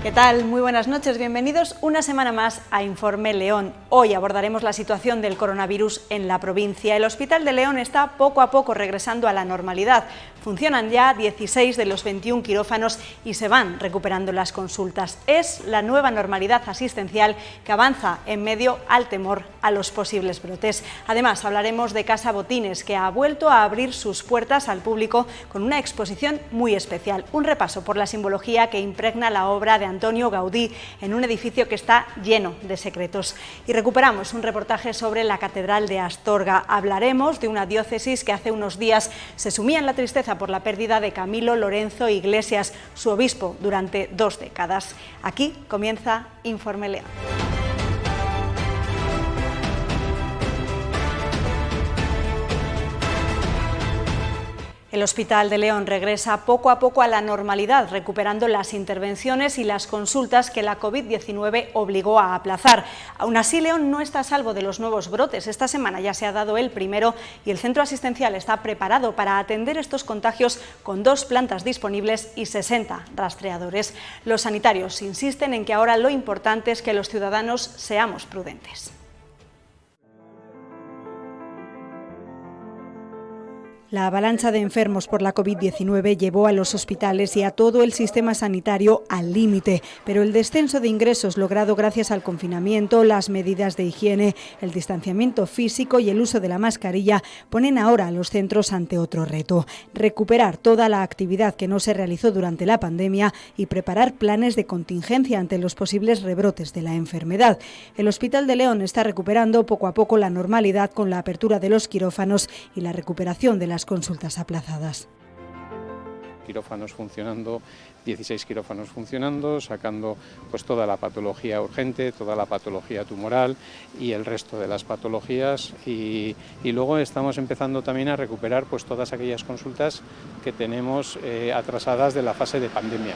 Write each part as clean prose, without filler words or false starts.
¿Qué tal? Muy buenas noches, bienvenidos una semana más a Informe León. Hoy abordaremos la situación del coronavirus en la provincia. El Hospital de León está poco a poco regresando a la normalidad. Funcionan ya 16 de los 21 quirófanos y se van recuperando las consultas. Es la nueva normalidad asistencial que avanza en medio al temor a los posibles brotes. Además, hablaremos de Casa Botines, que ha vuelto a abrir sus puertas al público con una exposición muy especial. Un repaso por la simbología que impregna la obra de Antonio Gaudí en un edificio que está lleno de secretos. Y recuperamos un reportaje sobre la Catedral de Astorga. Hablaremos de una diócesis que hace unos días se sumía en la tristeza por la pérdida de Camilo Lorenzo Iglesias, su obispo durante 2 décadas. Aquí comienza Informe León. El Hospital de León regresa poco a poco a la normalidad, recuperando las intervenciones y las consultas que la COVID-19 obligó a aplazar. Aún así, León no está a salvo de los nuevos brotes. Esta semana ya se ha dado el primero y el centro asistencial está preparado para atender estos contagios con 2 plantas disponibles y 60 rastreadores. Los sanitarios insisten en que ahora lo importante es que los ciudadanos seamos prudentes. La avalancha de enfermos por la COVID-19 llevó a los hospitales y a todo el sistema sanitario al límite, pero el descenso de ingresos logrado gracias al confinamiento, las medidas de higiene, el distanciamiento físico y el uso de la mascarilla ponen ahora a los centros ante otro reto: recuperar toda la actividad que no se realizó durante la pandemia y preparar planes de contingencia ante los posibles rebrotes de la enfermedad. El Hospital de León está recuperando poco a poco la normalidad con la apertura de los quirófanos y la recuperación de las consultas aplazadas. Quirófanos funcionando, 16 quirófanos funcionando, sacando pues toda la patología urgente, toda la patología tumoral y el resto de las patologías, y luego estamos empezando también a recuperar pues todas aquellas consultas que tenemos atrasadas de la fase de pandemia.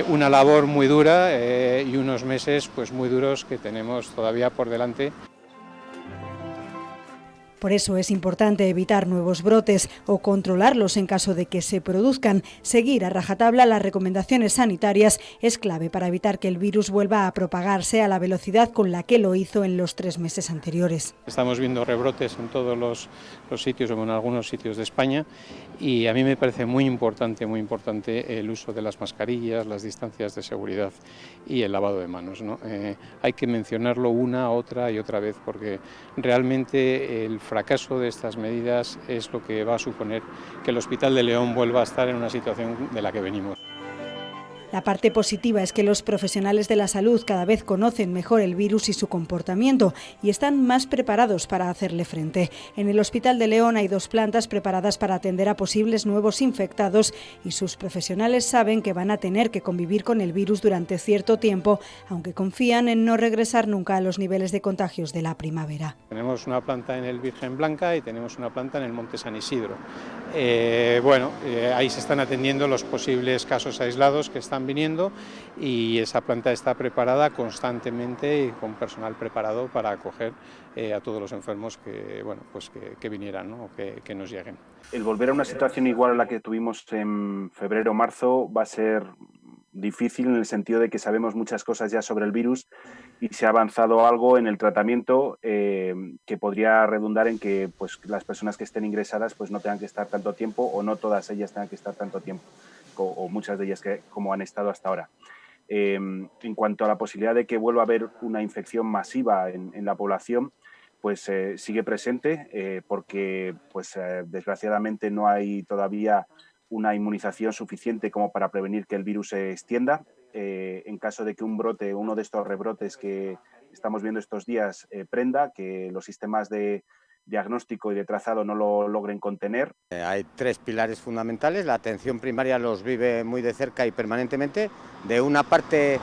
Una labor muy dura y unos meses pues muy duros que tenemos todavía por delante. Por eso es importante evitar nuevos brotes o controlarlos en caso de que se produzcan. Seguir a rajatabla las recomendaciones sanitarias es clave para evitar que el virus vuelva a propagarse a la velocidad con la que lo hizo en los 3 meses anteriores. Estamos viendo rebrotes en todos los sitios o en algunos sitios de España, y a mí me parece muy importante el uso de las mascarillas, las distancias de seguridad y el lavado de manos, ¿no? Hay que mencionarlo una, otra y otra vez, porque realmente el fracaso de estas medidas es lo que va a suponer que el Hospital de León vuelva a estar en una situación de la que venimos. La parte positiva es que los profesionales de la salud cada vez conocen mejor el virus y su comportamiento y están más preparados para hacerle frente. En el Hospital de León hay 2 plantas preparadas para atender a posibles nuevos infectados y sus profesionales saben que van a tener que convivir con el virus durante cierto tiempo, aunque confían en no regresar nunca a los niveles de contagios de la primavera. Tenemos una planta en el Virgen Blanca y tenemos una planta en el Monte San Isidro. Ahí se están atendiendo los posibles casos aislados que están viniendo, y esa planta está preparada constantemente y con personal preparado para acoger a todos los enfermos que vinieran, ¿no? O que nos lleguen. El volver a una situación igual a la que tuvimos en febrero o marzo va a ser difícil, en el sentido de que sabemos muchas cosas ya sobre el virus y se ha avanzado algo en el tratamiento que podría redundar en que pues, las personas que estén ingresadas pues, no tengan que estar tanto tiempo, o no todas ellas tengan que estar tanto tiempo, o muchas de ellas como han estado hasta ahora. En cuanto a la posibilidad de que vuelva a haber una infección masiva en la población, pues sigue presente porque pues, desgraciadamente no hay todavía una inmunización suficiente como para prevenir que el virus se extienda. En caso de que un brote, uno de estos rebrotes que estamos viendo estos días, prenda, que los sistemas de diagnóstico y de trazado no lo logren contener. Hay 3 pilares fundamentales. La atención primaria los vive muy de cerca y permanentemente. De una parte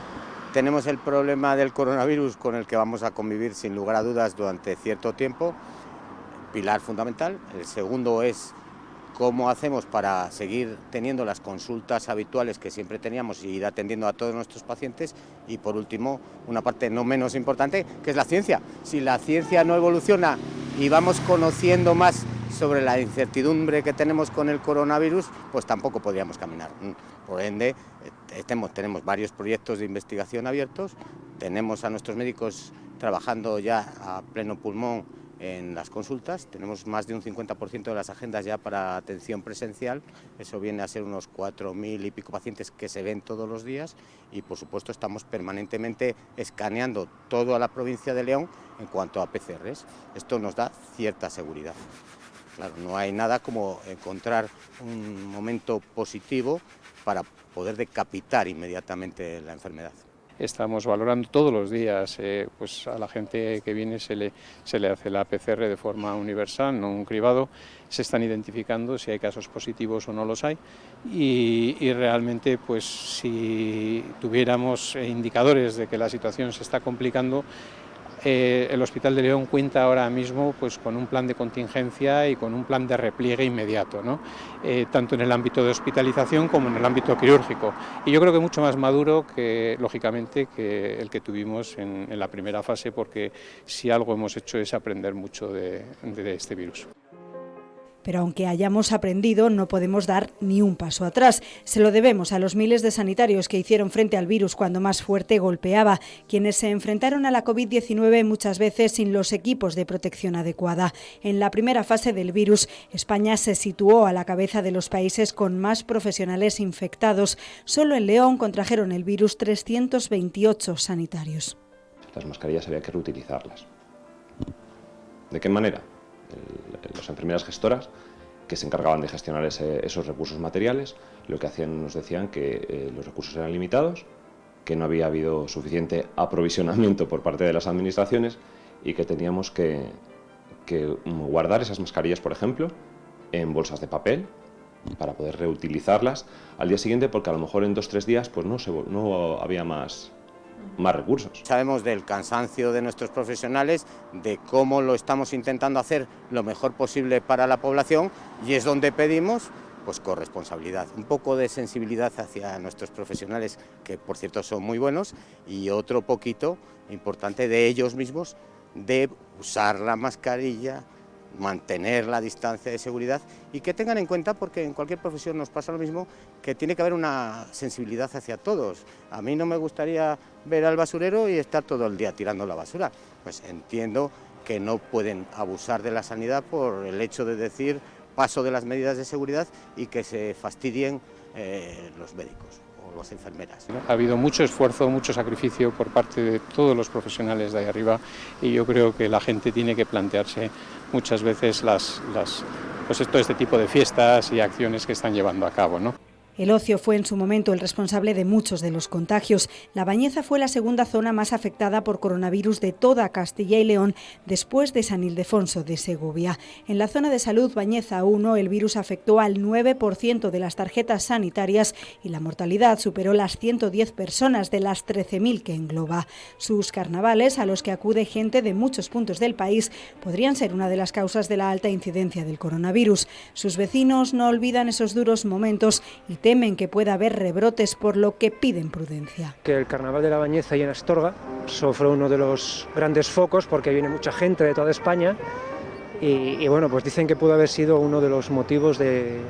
tenemos el problema del coronavirus, con el que vamos a convivir sin lugar a dudas durante cierto tiempo, pilar fundamental. El segundo es cómo hacemos para seguir teniendo las consultas habituales que siempre teníamos y ir atendiendo a todos nuestros pacientes. Y por último, una parte no menos importante, que es la ciencia. Si la ciencia no evoluciona y vamos conociendo más sobre la incertidumbre que tenemos con el coronavirus, pues tampoco podríamos caminar. Por ende, tenemos varios proyectos de investigación abiertos, tenemos a nuestros médicos trabajando ya a pleno pulmón en las consultas, tenemos más de un 50% de las agendas ya para atención presencial, eso viene a ser unos 4.000 y pico pacientes que se ven todos los días y por supuesto estamos permanentemente escaneando toda la provincia de León en cuanto a PCRs. Esto nos da cierta seguridad. Claro, no hay nada como encontrar un momento positivo para poder decapitar inmediatamente la enfermedad. Estamos valorando todos los días, pues a la gente que viene se le hace la PCR de forma universal, no un cribado, se están identificando si hay casos positivos o no los hay y realmente pues si tuviéramos indicadores de que la situación se está complicando, el Hospital de León cuenta ahora mismo pues, con un plan de contingencia y con un plan de repliegue inmediato, ¿no? Tanto en el ámbito de hospitalización como en el ámbito quirúrgico. Y yo creo que mucho más maduro, que lógicamente, que el que tuvimos en la primera fase, porque si algo hemos hecho es aprender mucho de este virus. Pero aunque hayamos aprendido, no podemos dar ni un paso atrás. Se lo debemos a los miles de sanitarios que hicieron frente al virus cuando más fuerte golpeaba, quienes se enfrentaron a la COVID-19 muchas veces sin los equipos de protección adecuada. En la primera fase del virus, España se situó a la cabeza de los países con más profesionales infectados. Solo en León contrajeron el virus 328 sanitarios. Las mascarillas había que reutilizarlas. ¿De qué manera? Las enfermeras gestoras que se encargaban de gestionar esos recursos materiales, lo que hacían, nos decían que los recursos eran limitados, que no había habido suficiente aprovisionamiento por parte de las administraciones y que teníamos que guardar esas mascarillas, por ejemplo, en bolsas de papel para poder reutilizarlas al día siguiente, porque a lo mejor en 2 o 3 días pues no había más recursos. Sabemos del cansancio de nuestros profesionales, de cómo lo estamos intentando hacer lo mejor posible para la población y es donde pedimos pues corresponsabilidad, un poco de sensibilidad hacia nuestros profesionales, que por cierto son muy buenos, y otro poquito importante de ellos mismos, de usar la mascarilla, mantener la distancia de seguridad y que tengan en cuenta, porque en cualquier profesión nos pasa lo mismo, que tiene que haber una sensibilidad hacia todos. A mí no me gustaría ver al basurero y estar todo el día tirando la basura. Pues entiendo que no pueden abusar de la sanidad por el hecho de decir paso de las medidas de seguridad y que se fastidien los médicos o las enfermeras. Ha habido mucho esfuerzo, mucho sacrificio por parte de todos los profesionales de ahí arriba y yo creo que la gente tiene que plantearse muchas veces pues todo este tipo de fiestas y acciones que están llevando a cabo, ¿no? El ocio fue en su momento el responsable de muchos de los contagios. La Bañeza fue la segunda zona más afectada por coronavirus de toda Castilla y León después de San Ildefonso de Segovia. En la zona de salud Bañeza 1 el virus afectó al 9% de las tarjetas sanitarias y la mortalidad superó las 110 personas de las 13.000 que engloba. Sus carnavales, a los que acude gente de muchos puntos del país, podrían ser una de las causas de la alta incidencia del coronavirus. Sus vecinos no olvidan esos duros momentos y temen que pueda haber rebrotes, por lo que piden prudencia. Que el carnaval de la Bañeza y en Astorga sufre uno de los grandes focos porque viene mucha gente de toda España y bueno, pues dicen que pudo haber sido uno de los motivos de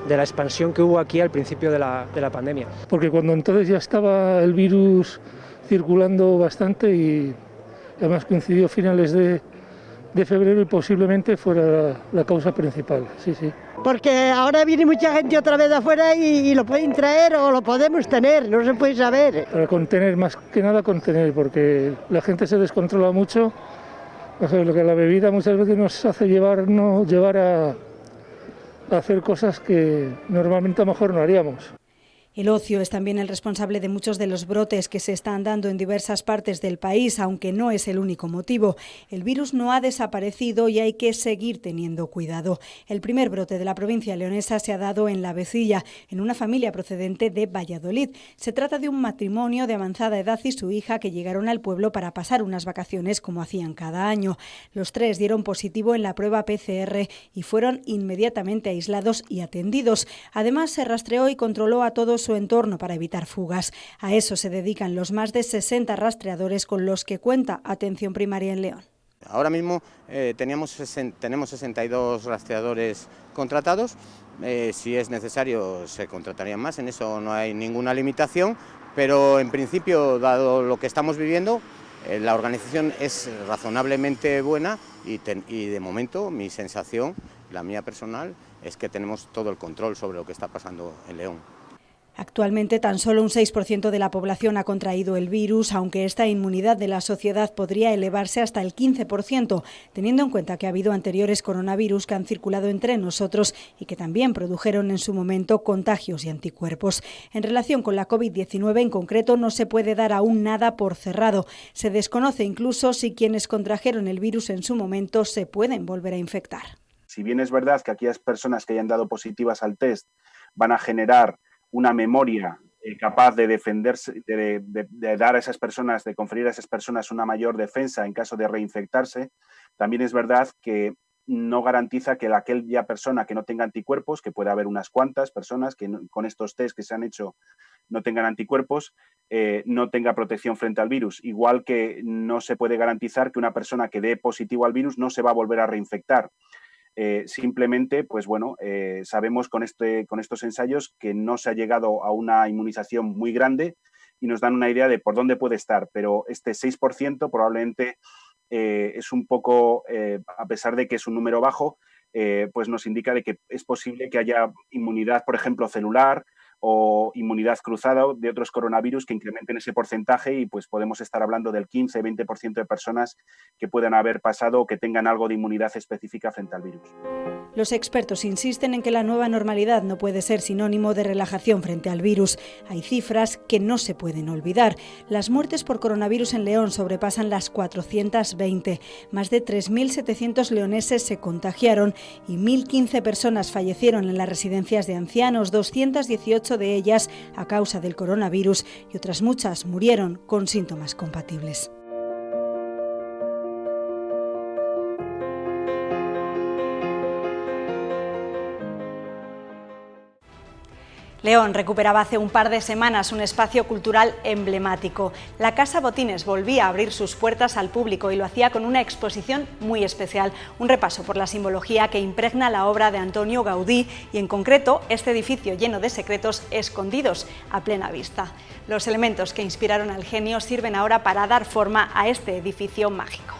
la expansión que hubo aquí al principio de la pandemia. Porque cuando entonces ya estaba el virus circulando bastante y además coincidió finales de febrero y posiblemente fuera la causa principal, sí. Porque ahora viene mucha gente otra vez de afuera y lo pueden traer o lo podemos tener, no se puede saber. Para contener, más que nada contener, porque la gente se descontrola mucho, o sea, lo que la bebida muchas veces nos hace llevar a hacer cosas que normalmente a lo mejor no haríamos. El ocio es también el responsable de muchos de los brotes que se están dando en diversas partes del país, aunque no es el único motivo. El virus no ha desaparecido y hay que seguir teniendo cuidado. El primer brote de la provincia leonesa se ha dado en La Vecilla, en una familia procedente de Valladolid. Se trata de un matrimonio de avanzada edad y su hija que llegaron al pueblo para pasar unas vacaciones como hacían cada año. Los 3 dieron positivo en la prueba PCR y fueron inmediatamente aislados y atendidos. Además, se rastreó y controló a todos su entorno para evitar fugas. A eso se dedican los más de 60 rastreadores con los que cuenta Atención Primaria en León. Ahora mismo tenemos 62 rastreadores contratados. Si es necesario se contratarían más, en eso no hay ninguna limitación, pero en principio, dado lo que estamos viviendo, la organización es razonablemente buena y de momento mi sensación, la mía personal, es que tenemos todo el control sobre lo que está pasando en León. Actualmente tan solo un 6% de la población ha contraído el virus, aunque esta inmunidad de la sociedad podría elevarse hasta el 15%, teniendo en cuenta que ha habido anteriores coronavirus que han circulado entre nosotros y que también produjeron en su momento contagios y anticuerpos. En relación con la COVID-19 en concreto no se puede dar aún nada por cerrado. Se desconoce incluso si quienes contrajeron el virus en su momento se pueden volver a infectar. Si bien es verdad que aquellas personas que hayan dado positivas al test van a generar una memoria capaz de defenderse, de dar a esas personas, de conferir a esas personas una mayor defensa en caso de reinfectarse, también es verdad que no garantiza que aquella persona que no tenga anticuerpos, que puede haber unas cuantas personas que con estos test que se han hecho no tengan anticuerpos, no tenga protección frente al virus. Igual que no se puede garantizar que una persona que dé positivo al virus no se va a volver a reinfectar. Simplemente, pues bueno, sabemos con estos ensayos que no se ha llegado a una inmunización muy grande y nos dan una idea de por dónde puede estar, pero este 6% probablemente es un poco, a pesar de que es un número bajo, pues nos indica de que es posible que haya inmunidad, por ejemplo, celular o inmunidad cruzada de otros coronavirus que incrementen ese porcentaje y pues podemos estar hablando del 15-20% de personas que puedan haber pasado o que tengan algo de inmunidad específica frente al virus. Los expertos insisten en que la nueva normalidad no puede ser sinónimo de relajación frente al virus. Hay cifras que no se pueden olvidar. Las muertes por coronavirus en León sobrepasan las 420. Más de 3.700 leoneses se contagiaron y 1.015 personas fallecieron en las residencias de ancianos, 218 de ellas a causa del coronavirus y otras muchas murieron con síntomas compatibles. León recuperaba hace un par de semanas un espacio cultural emblemático. La Casa Botines volvía a abrir sus puertas al público y lo hacía con una exposición muy especial, un repaso por la simbología que impregna la obra de Antonio Gaudí y, en concreto, este edificio lleno de secretos escondidos a plena vista. Los elementos que inspiraron al genio sirven ahora para dar forma a este edificio mágico.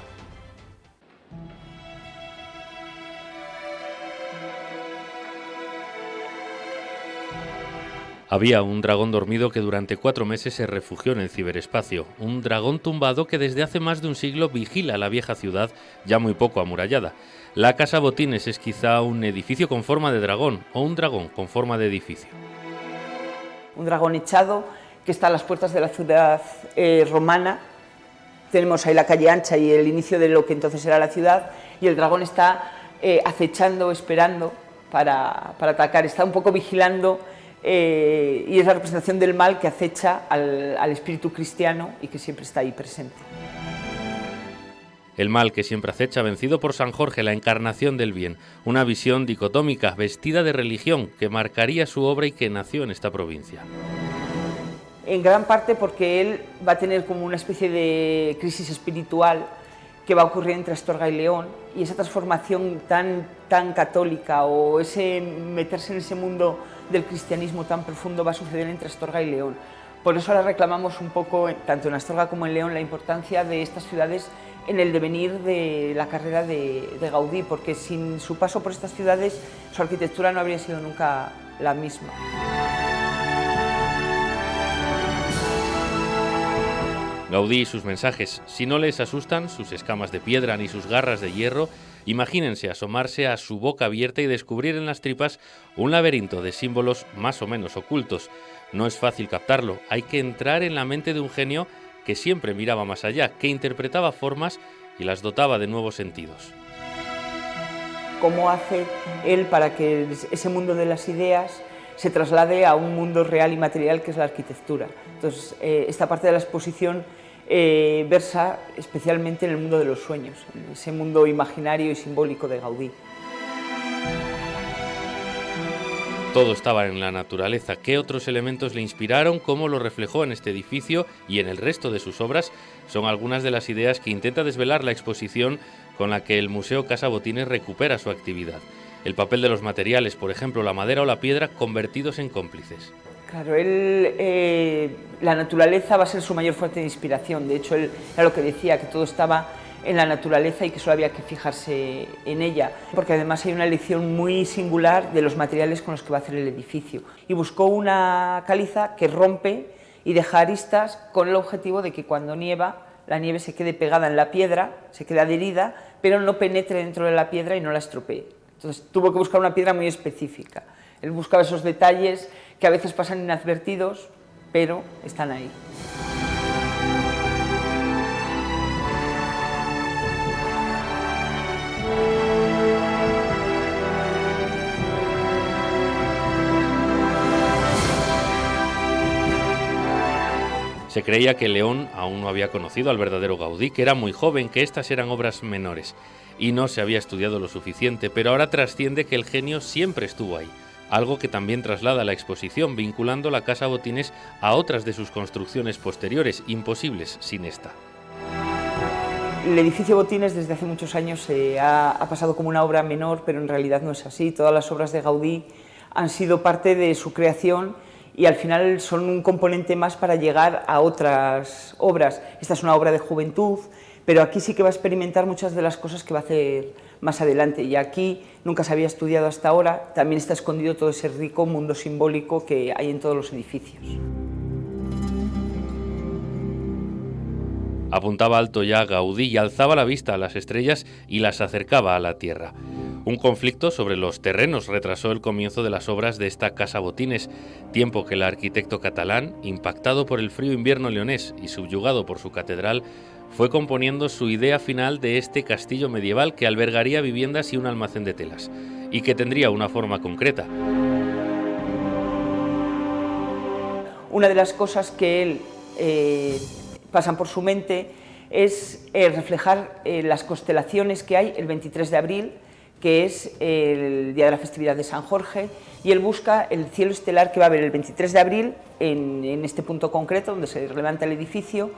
Había un dragón dormido que durante 4 meses se refugió en el ciberespacio, un dragón tumbado que desde hace más de un siglo vigila la vieja ciudad, ya muy poco amurallada. La Casa Botines es quizá un edificio con forma de dragón o un dragón con forma de edificio. Un dragón echado que está a las puertas de la ciudad romana. Tenemos ahí la calle ancha y el inicio de lo que entonces era la ciudad, y el dragón está acechando, esperando para atacar, está un poco vigilando. Y es la representación del mal que acecha al espíritu cristiano y que siempre está ahí presente. El mal que siempre acecha, vencido por San Jorge, la encarnación del bien, una visión dicotómica, vestida de religión, que marcaría su obra y que nació en esta provincia. En gran parte porque él va a tener como una especie de crisis espiritual que va a ocurrir entre Astorga y León, y esa transformación tan católica o ese meterse en ese mundo del cristianismo tan profundo va a suceder entre Astorga y León. Por eso ahora reclamamos un poco, tanto en Astorga como en León, la importancia de estas ciudades en el devenir de la carrera de Gaudí, porque sin su paso por estas ciudades su arquitectura no habría sido nunca la misma. Gaudí y sus mensajes, si no les asustan sus escamas de piedra ni sus garras de hierro, imagínense asomarse a su boca abierta y descubrir en las tripas un laberinto de símbolos más o menos ocultos. No es fácil captarlo, hay que entrar en la mente de un genio que siempre miraba más allá, que interpretaba formas y las dotaba de nuevos sentidos. ¿Cómo hace él para que ese mundo de las ideas se traslade a un mundo real y material que es la arquitectura? Entonces, esta parte de la exposición versa especialmente en el mundo de los sueños, en ese mundo imaginario y simbólico de Gaudí. Todo estaba en la naturaleza. ¿Qué otros elementos le inspiraron? ¿Cómo lo reflejó en este edificio y en el resto de sus obras? Son algunas de las ideas que intenta desvelar la exposición con la que el Museo Casa Botines recupera su actividad. El papel de los materiales, por ejemplo, la madera o la piedra, convertidos en cómplices. Claro, la naturaleza va a ser su mayor fuente de inspiración. De hecho, él era lo que decía, que todo estaba en la naturaleza y que solo había que fijarse en ella, porque además hay una elección muy singular de los materiales con los que va a hacer el edificio. Y buscó una caliza que rompe y deja aristas con el objetivo de que cuando nieva, la nieve se quede pegada en la piedra, se quede adherida, pero no penetre dentro de la piedra y no la estropee. Entonces tuvo que buscar una piedra muy específica. Él buscaba esos detalles que a veces pasan inadvertidos, pero están ahí. Se creía que León aún no había conocido al verdadero Gaudí, que era muy joven, que estas eran obras menores, y no se había estudiado lo suficiente, pero ahora trasciende que el genio siempre estuvo ahí, algo que también traslada la exposición, vinculando la Casa Botines a otras de sus construcciones posteriores, imposibles sin esta. El edificio Botines desde hace muchos años ha pasado como una obra menor, pero en realidad no es así. Todas las obras de Gaudí han sido parte de su creación y al final son un componente más para llegar a otras obras. Esta es una obra de juventud, pero aquí sí que va a experimentar muchas de las cosas que va a hacer más adelante, y aquí nunca se había estudiado hasta ahora. También está escondido todo ese rico mundo simbólico que hay en todos los edificios. Apuntaba alto ya Gaudí y alzaba la vista a las estrellas y las acercaba a la tierra. Un conflicto sobre los terrenos retrasó el comienzo de las obras de esta Casa Botines, tiempo que el arquitecto catalán, impactado por el frío invierno leonés y subyugado por su catedral, fue componiendo su idea final de este castillo medieval que albergaría viviendas y un almacén de telas, y que tendría una forma concreta. Una de las cosas que él pasan por su mente es reflejar las constelaciones que hay el 23 de abril, que es el día de la festividad de San Jorge, y él busca el cielo estelar que va a haber el 23 de abril en este punto concreto donde se levanta el edificio,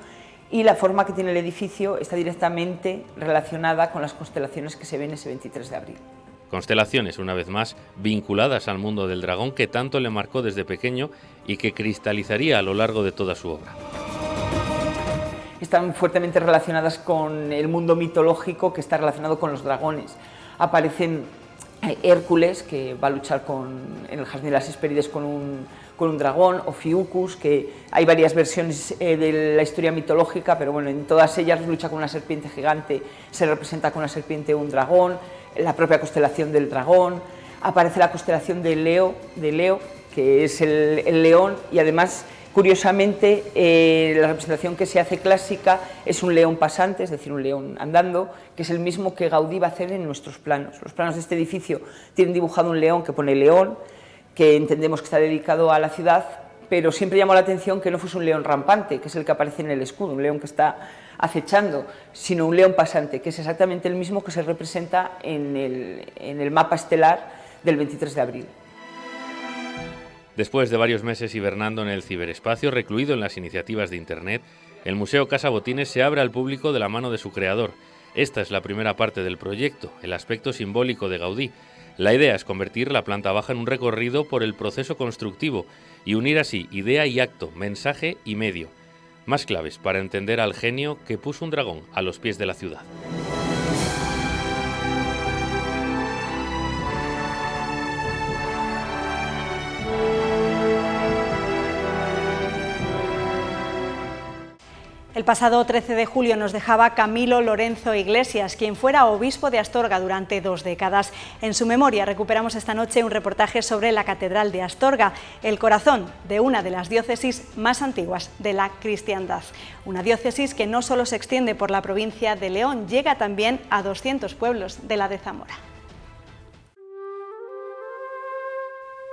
y la forma que tiene el edificio está directamente relacionada con las constelaciones que se ven ese 23 de abril. Constelaciones, una vez más, vinculadas al mundo del dragón que tanto le marcó desde pequeño y que cristalizaría a lo largo de toda su obra. Están fuertemente relacionadas con el mundo mitológico que está relacionado con los dragones. Aparecen Hércules, que va a luchar en el Jardín de las Hespérides con un dragón, o Fiucus, que hay varias versiones de la historia mitológica, pero bueno, en todas ellas lucha con una serpiente gigante, se representa con una serpiente o un dragón, la propia constelación del dragón. Aparece la constelación de Leo, que es el león, y además, curiosamente, la representación que se hace clásica es un león pasante, es decir, un león andando, que es el mismo que Gaudí va a hacer en nuestros planos. Los planos de este edificio tienen dibujado un león que pone León, que entendemos que está dedicado a la ciudad, pero siempre llamó la atención que no fuese un león rampante, que es el que aparece en el escudo, un león que está acechando, sino un león pasante, que es exactamente el mismo que se representa en el mapa estelar del 23 de abril. Después de varios meses hibernando en el ciberespacio, recluido en las iniciativas de Internet, el Museo Casa Botines se abre al público de la mano de su creador. Esta es la primera parte del proyecto, el aspecto simbólico de Gaudí. La idea es convertir la planta baja en un recorrido por el proceso constructivo y unir así idea y acto, mensaje y medio. Más claves para entender al genio que puso un dragón a los pies de la ciudad. El pasado 13 de julio nos dejaba Camilo Lorenzo Iglesias, quien fuera obispo de Astorga durante 2 décadas. En su memoria recuperamos esta noche un reportaje sobre la Catedral de Astorga, el corazón de una de las diócesis más antiguas de la cristiandad. Una diócesis que no solo se extiende por la provincia de León, llega también a 200 pueblos de la de Zamora.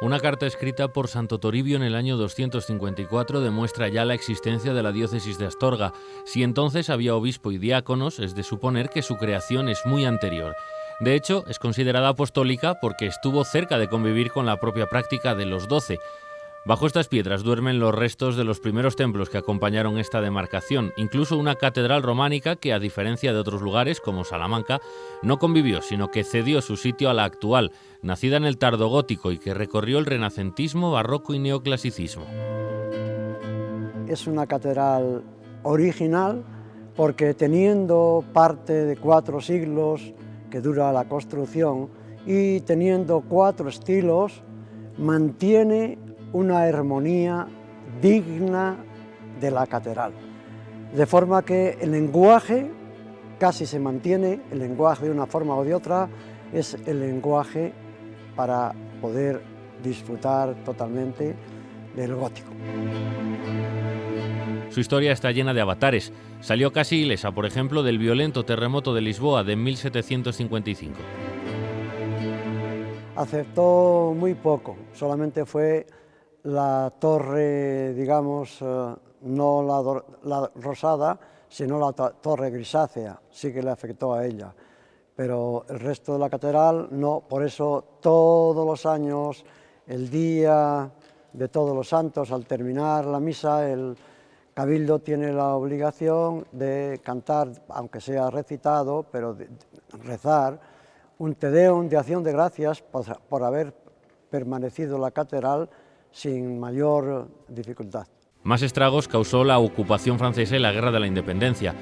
Una carta escrita por Santo Toribio en el año 254 demuestra ya la existencia de la diócesis de Astorga. Si entonces había obispo y diáconos, es de suponer que su creación es muy anterior. De hecho, es considerada apostólica porque estuvo cerca de convivir con la propia práctica de los 12. Bajo estas piedras duermen los restos de los primeros templos que acompañaron esta demarcación, incluso una catedral románica que, a diferencia de otros lugares como Salamanca, no convivió, sino que cedió su sitio a la actual, nacida en el tardogótico y que recorrió el renacentismo, barroco y neoclasicismo. Es una catedral original porque, teniendo parte de 4 siglos que dura la construcción y teniendo 4 estilos, mantiene una armonía digna de la catedral, de forma que el lenguaje casi se mantiene, el lenguaje de una forma o de otra es el lenguaje para poder disfrutar totalmente del gótico. Su historia está llena de avatares. Salió casi ilesa, por ejemplo, del violento terremoto de Lisboa de 1755. Aceptó muy poco, solamente fue la torre, digamos, no la rosada, sino la torre grisácea, sí que le afectó a ella, pero el resto de la catedral no. Por eso todos los años, el día de Todos los Santos, al terminar la misa, el Cabildo tiene la obligación de cantar, aunque sea recitado, pero de rezar un Te Deum de acción de gracias por haber permanecido la catedral sin mayor dificultad. Más estragos causó la ocupación francesa y la Guerra de la Independencia.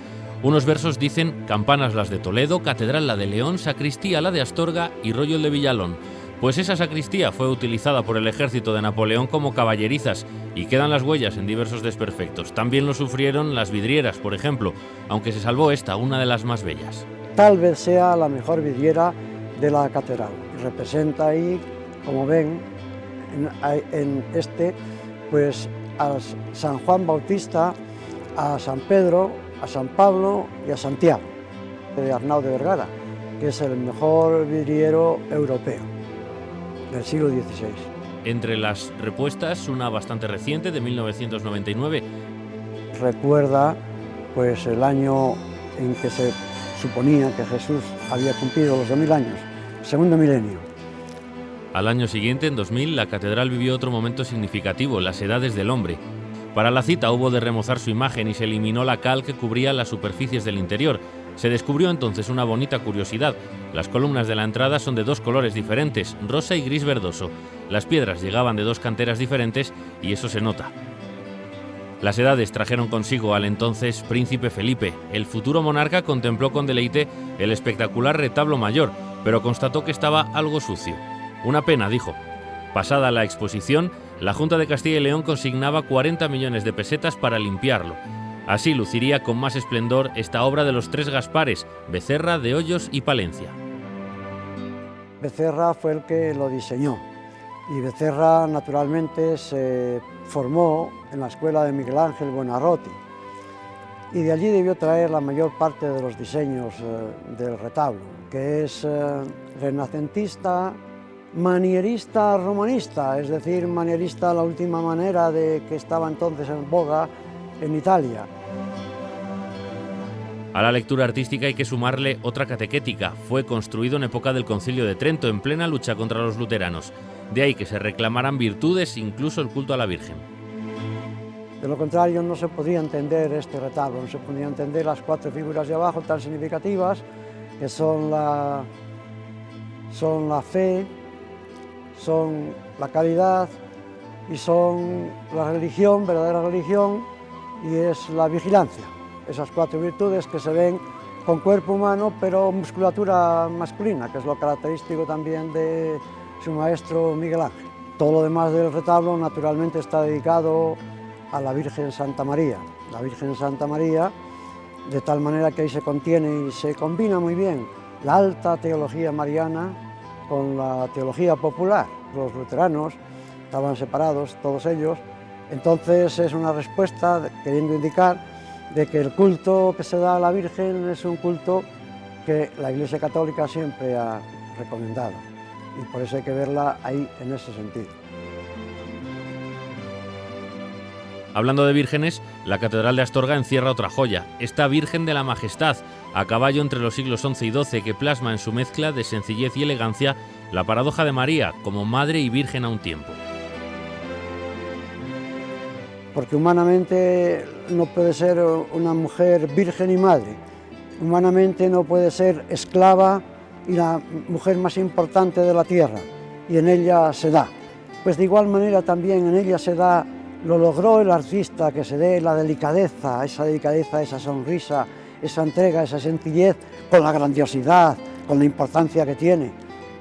Unos versos dicen: campanas las de Toledo, catedral la de León, sacristía la de Astorga y rollo el de Villalón. Pues esa sacristía fue utilizada por el ejército de Napoleón como caballerizas y quedan las huellas en diversos desperfectos. También lo sufrieron las vidrieras, por ejemplo, aunque se salvó esta, una de las más bellas. Tal vez sea la mejor vidriera de la catedral. Representa ahí, como ven, en este, pues a San Juan Bautista, a San Pedro, a San Pablo y a Santiago, de Arnau de Vergara, que es el mejor vidriero europeo del siglo XVI. Entre las repuestas, una bastante reciente, de 1999. Recuerda pues el año en que se suponía que Jesús había cumplido los 2000 años, segundo milenio. Al año siguiente, en 2000, la catedral vivió otro momento significativo, las edades del hombre. Para la cita hubo de remozar su imagen y se eliminó la cal que cubría las superficies del interior. Se descubrió entonces una bonita curiosidad. Las columnas de la entrada son de 2 colores diferentes, rosa y gris verdoso. Las piedras llegaban de 2 canteras diferentes y eso se nota. Las edades trajeron consigo al entonces príncipe Felipe. El futuro monarca contempló con deleite el espectacular retablo mayor, pero constató que estaba algo sucio. Una pena, dijo. Pasada la exposición, la Junta de Castilla y León consignaba 40 millones de pesetas para limpiarlo. Así luciría con más esplendor esta obra de los 3 Gaspares, Becerra, de Hoyos y Palencia. Becerra fue el que lo diseñó y Becerra naturalmente se formó en la escuela de Miguel Ángel Buonarroti y de allí debió traer la mayor parte de los diseños del retablo, que es renacentista, manierista, romanista, es decir, manierista a la última manera de que estaba entonces en boga en Italia. A la lectura artística hay que sumarle otra catequética. Fue construido en época del Concilio de Trento, en plena lucha contra los luteranos. De ahí que se reclamaran virtudes, incluso el culto a la Virgen. De lo contrario, no se podía entender este retablo, no se podía entender las 4 figuras de abajo tan significativas, que son la fe, son la caridad y son la religión, verdadera religión, y es la vigilancia. Esas 4 virtudes que se ven con cuerpo humano, pero musculatura masculina, que es lo característico también de su maestro Miguel Ángel. Todo lo demás del retablo naturalmente está dedicado a la Virgen Santa María. La Virgen Santa María, de tal manera que ahí se contiene y se combina muy bien la alta teología mariana con la teología popular. Los luteranos estaban separados, todos ellos, entonces es una respuesta queriendo indicar de que el culto que se da a la Virgen es un culto que la Iglesia Católica siempre ha recomendado y por eso hay que verla ahí en ese sentido. Hablando de vírgenes, la Catedral de Astorga encierra otra joya, esta Virgen de la Majestad, a caballo entre los siglos XI y XII, que plasma en su mezcla de sencillez y elegancia la paradoja de María como madre y virgen a un tiempo. Porque humanamente no puede ser una mujer virgen y madre, humanamente no puede ser esclava y la mujer más importante de la tierra, y en ella se da. Pues de igual manera también en ella se da, lo logró el artista, que se dé la delicadeza, esa sonrisa, esa entrega, esa sencillez, con la grandiosidad, con la importancia que tiene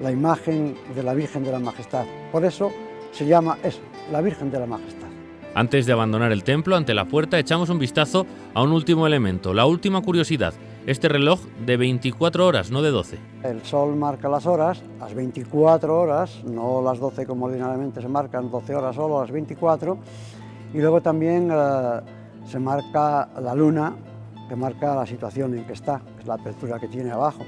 la imagen de la Virgen de la Majestad. Por eso se llama eso, la Virgen de la Majestad. Antes de abandonar el templo, ante la puerta echamos un vistazo a un último elemento, la última curiosidad, este reloj de 24 horas, no de 12. El sol marca las horas, las 24 horas, no las 12 como ordinariamente se marcan, 12 horas solo, las 24, y luego también se marca la luna, que marca la situación en que está, es la apertura que tiene abajo.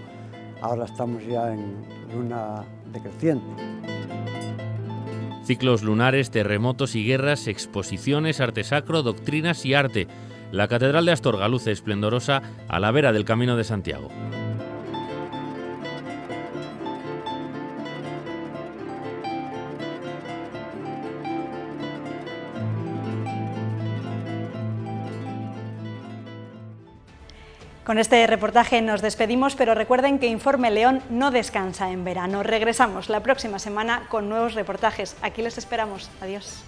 Ahora estamos ya en luna decreciente. Ciclos lunares, terremotos y guerras, exposiciones, arte sacro, doctrinas y arte. La Catedral de Astorga luce esplendorosa a la vera del Camino de Santiago. Con este reportaje nos despedimos, pero recuerden que Informe León no descansa en verano. Regresamos la próxima semana con nuevos reportajes. Aquí les esperamos. Adiós.